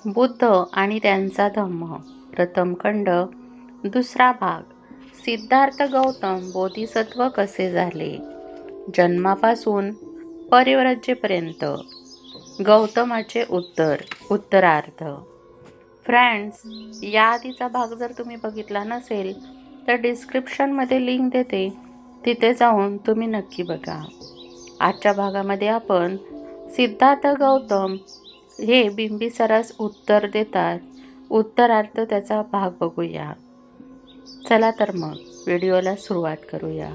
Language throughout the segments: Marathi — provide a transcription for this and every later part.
बुद्ध आणि त्यांचा धम्म, प्रथम खंड, दुसरा भाग. सिद्धार्थ गौतम बोधिसत्व कसे झाले? जन्मापासून परिव्राज्येपर्यंत. गौतमाचे उत्तरार्ध. फ्रेंड्स, याआधीचा भाग जर तुम्ही बघितला नसेल तर डिस्क्रिप्शनमध्ये लिंक देते, तिथे जाऊन तुम्ही नक्की बघा. आजच्या भागामध्ये आपण सिद्धार्थ गौतम हे बिंबिसारास उत्तर देतात, उत्तरार्थ त्याचा भाग बघूया. चला तर मग व्हिडिओला सुरुवात करूया.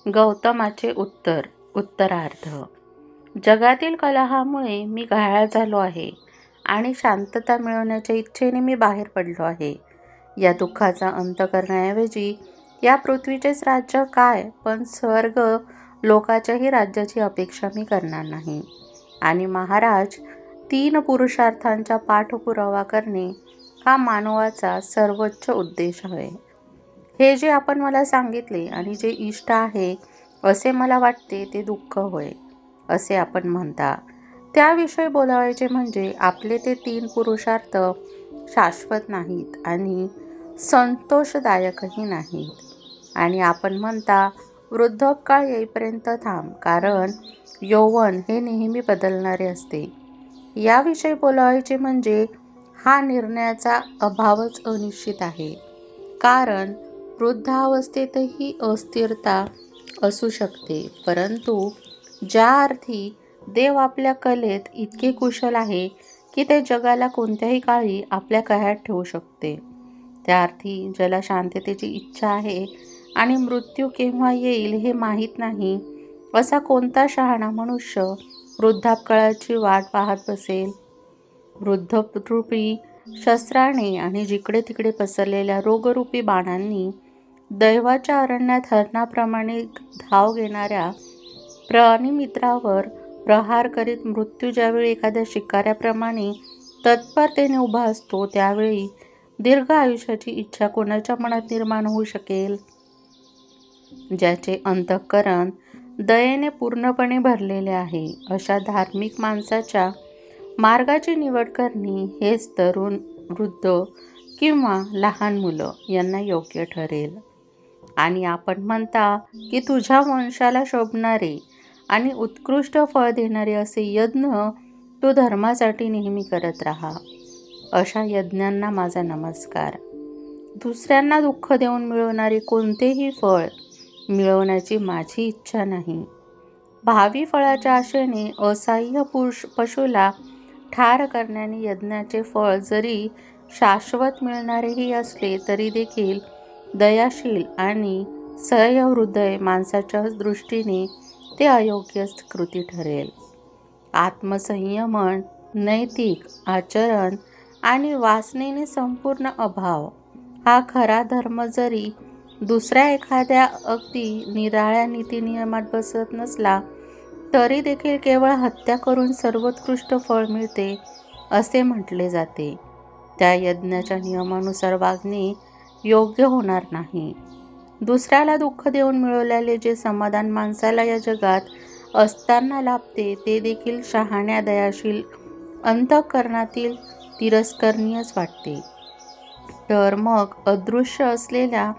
गौतमाचे उत्तरार्ध. जगातील कलहामुळे मी घायाळ झालो आहे आणि शांतता मिळवण्याच्या इच्छेने मी बाहेर पडलो आहे. या दुःखाचा अंत करण्याऐवजी या पृथ्वीचेच राज्य काय, पण स्वर्ग लोकाच्याही राज्याची अपेक्षा मी करणार नाही. आणि महाराज, 3 पुरुषार्थांचा पाठपुरावा करणे हा मानवाचा सर्वोच्च उद्देश आहे. हे जे आपण मला सांगितले आणि जे इष्ट आहे असे मला वाटते ते दुःख होय, असे आपण म्हणता. त्याविषयी बोलायचे म्हणजे आपले ते 3 पुरुषार्थ शाश्वत नाहीत आणि संतोषदायकही नाहीत. आणि आपण म्हणता वृद्धापकाळ येईपर्यंत थांब, कारण यौवन हे नेहमी बदलणारे असते. याविषयी बोलायचे म्हणजे हा निर्णयाचा अभावच अनिश्चित आहे, कारण वृद्धावस्थेतही अस्थिरता असू शकते. परंतु ज्या अर्थी देव आपल्या कलेत इतके कुशल आहे की ते जगाला कोणत्याही काळी आपल्या कह्यात ठेवू शकते, त्या अर्थी ज्याला शांततेची इच्छा आहे आणि मृत्यू केव्हा येईल हे माहीत नाही, असा कोणता शहाणा मनुष्य वृद्धापकाळाची वाट पाहत बसेल? वृद्धरूपी शस्त्राने आणि जिकडे तिकडे पसरलेल्या रोगरूपी बाणांनी दैवाच्या अरण्यात हरणाप्रमाणे धाव घेणाऱ्या प्राणिमित्रावर प्रहार करीत मृत्यू ज्यावेळी एखाद्या शिकाऱ्याप्रमाणे तत्परतेने उभा असतो, त्यावेळी दीर्घ आयुष्याची इच्छा कोणाच्या मनात निर्माण होऊ शकेल? ज्याचे अंतःकरण दयेने पूर्णपणे भरलेले आहे, अशा धार्मिक माणसाच्या मार्गाची निवड करणे हेच तरुण, वृद्ध किंवा लहान मुलं यांना योग्य ठरेल. आणि आपण म्हणता की तुझ्या वंशाला शोभणारे आणि उत्कृष्ट फळ देणारे असे यज्ञ तू धर्मासाठी नेहमी करत राहा. अशा यज्ञांना माझा नमस्कार. दुसऱ्यांना दुःख देऊन मिळवणारे कोणतेही फळ मिळवण्याची माझी इच्छा नाही. भावी फळाच्या आशेने असहाय्य पशुला ठार करण्याने यज्ञाचे फळ जरी शाश्वत मिळणारेही असले तरी देखील दयाशील आणि सहृदय माणसाच्या दृष्टीने ते अयोग्य कृती ठरेल. आत्मसंयमन, नैतिक आचरण आणि वासनेने संपूर्ण अभाव हा खरा धर्म जरी दुसऱ्या एखाद्या अगदी निराळ्या नीतिनियमात बसत नसला तरी देखील केवळ हत्या करून सर्वोत्कृष्ट फळ मिळते असे म्हटले जाते. त्या यज्ञाच्या नियमानुसार वागणे योग्य होणार नाही. दुसऱ्याला दुःख देऊन मिळवलेले जे समाधान माणसाला या जगात असताना लाभते ते देखील शहाण्या दयाशील अंतःकरणातील तिरस्करणीयच वाटते. तर मग अदृश्य असलेल्या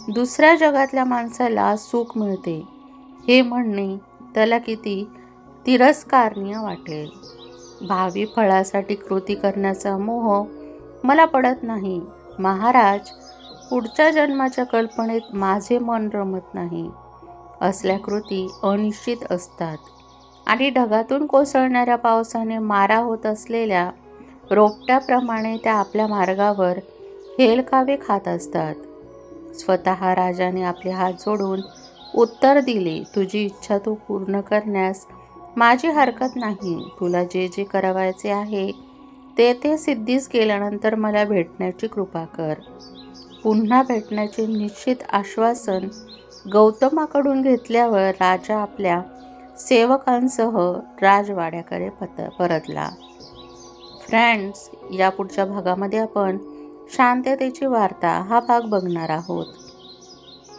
दुसऱ्या जगातल्या माणसाला सुख मिळते हे म्हणणे त्याला किती तिरस्कारणीय वाटेल. भावी फळासाठी कृती करण्याचा मोह मला पडत नाही. महाराज, पुढच्या जन्माच्या कल्पनेत माझे मन रमत नाही. असल्या कृती अनिश्चित असतात आणि ढगातून कोसळणाऱ्या पावसाने मारा होत असलेल्या रोपट्याप्रमाणे त्या आपल्या मार्गावर हेलकावे खात असतात. स्वतः राजाने आपले हात जोडून उत्तर दिले, तुझी इच्छा तू पूर्ण करण्यास माझी हरकत नाही. तुला जे जे करावयाचे आहे ते सिद्धीस गेल्यानंतर मला भेटण्याची कृपा कर. पुन्हा भेटण्याचे निश्चित आश्वासन गौतमाकडून घेतल्यावर राजा आपल्या सेवकांसह राजवाड्याकडे परतला. फ्रेंड्स, या पुढच्या भागामध्ये आपण शांततेची वार्ता हा भाग बघणार आहोत.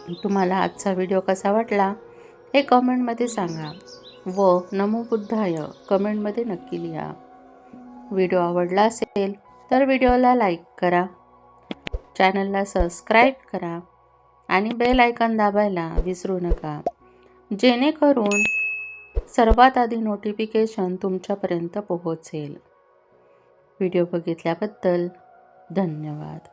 तुम्हाला आजचा व्हिडिओ कसा वाटला हे कमेंटमध्ये सांगा व नमो बुद्धाय कमेंटमध्ये नक्की लिहा. व्हिडिओ आवडला असेल तर व्हिडिओला लाईक करा, चॅनलला सबस्क्राईब करा आणि बेल आयकॉन दाबायला विसरू नका, जेणेकरून सर्वात आधी नोटिफिकेशन तुमच्यापर्यंत पोहोचेल. व्हिडिओ बघितल्याबद्दल धन्यवाद.